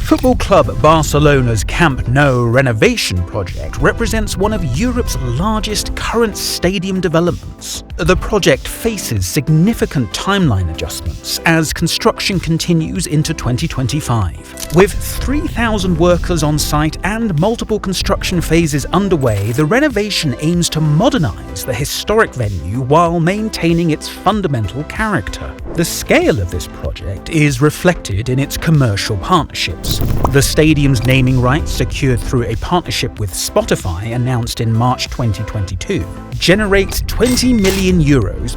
Football Club Barcelona's Camp Nou renovation project represents one of Europe's largest current stadium developments. The project faces significant timeline adjustments as construction continues into 2025. With 3,000 workers on site and multiple construction phases underway, the renovation aims to modernize the historic venue while maintaining its fundamental character. The scale of this project is reflected in its commercial partnerships. The stadium's naming rights, secured through a partnership with Spotify announced in March 2022, generates €20 million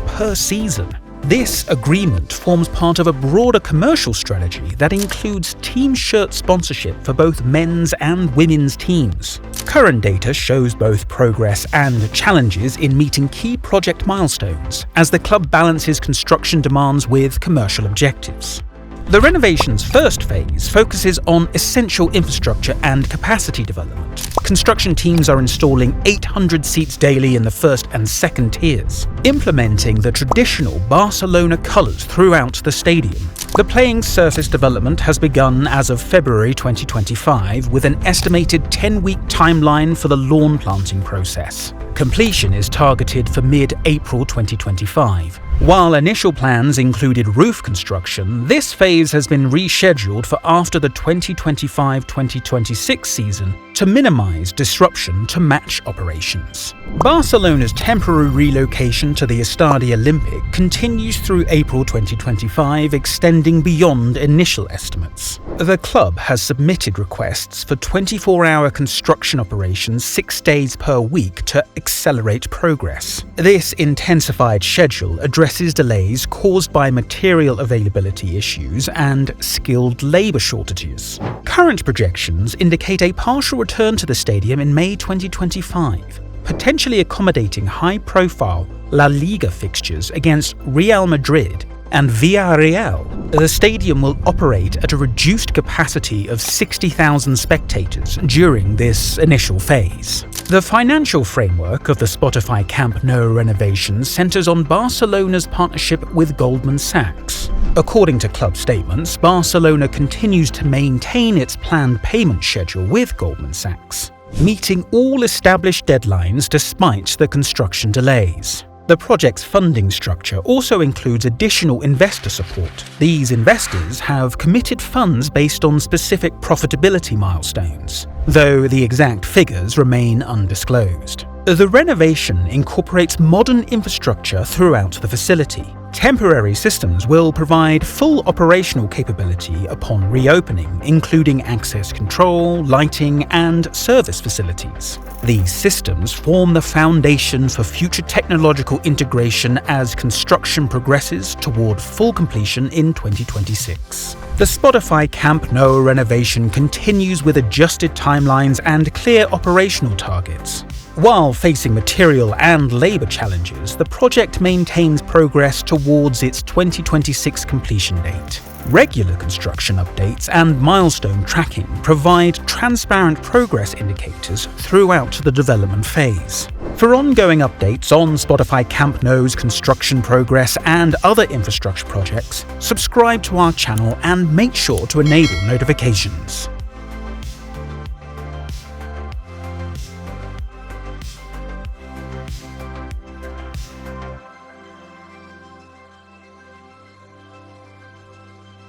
per season. This agreement forms part of a broader commercial strategy that includes team shirt sponsorship for both men's and women's teams. Current data shows both progress and challenges in meeting key project milestones as the club balances construction demands with commercial objectives. The renovation's first phase focuses on essential infrastructure and capacity development. Construction teams are installing 800 seats daily in the first and second tiers, implementing the traditional Barcelona colours throughout the stadium. The playing surface development has begun as of February 2025, with an estimated 10-week timeline for the lawn planting process. Completion is targeted for mid-April 2025. While initial plans included roof construction, this phase has been rescheduled for after the 2025-2026 season to minimize disruption to match operations. Barcelona's temporary relocation to the Estadio Olympic continues through April 2025, extending beyond initial estimates. The club has submitted requests for 24-hour construction operations 6 days per week to accelerate progress. This intensified schedule addresses delays caused by material availability issues and skilled labour shortages. Current projections indicate a partial return to the stadium in May 2025, potentially accommodating high-profile La Liga fixtures against Real Madrid and Villarreal. The stadium will operate at a reduced capacity of 60,000 spectators during this initial phase. The financial framework of the Spotify Camp Nou renovation centers on Barcelona's partnership with Goldman Sachs. According to club statements, Barcelona continues to maintain its planned payment schedule with Goldman Sachs, meeting all established deadlines despite the construction delays. The project's funding structure also includes additional investor support. These investors have committed funds based on specific profitability milestones, though the exact figures remain undisclosed. The renovation incorporates modern infrastructure throughout the facility. Temporary systems will provide full operational capability upon reopening, including access control, lighting, and service facilities. These systems form the foundation for future technological integration as construction progresses toward full completion in 2026. The Spotify Camp Nou renovation continues with adjusted timelines and clear operational targets. While facing material and labour challenges, the project maintains progress towards its 2026 completion date. Regular construction updates and milestone tracking provide transparent progress indicators throughout the development phase. For ongoing updates on Spotify Camp Nou's construction progress and other infrastructure projects, subscribe to our channel and make sure to enable notifications.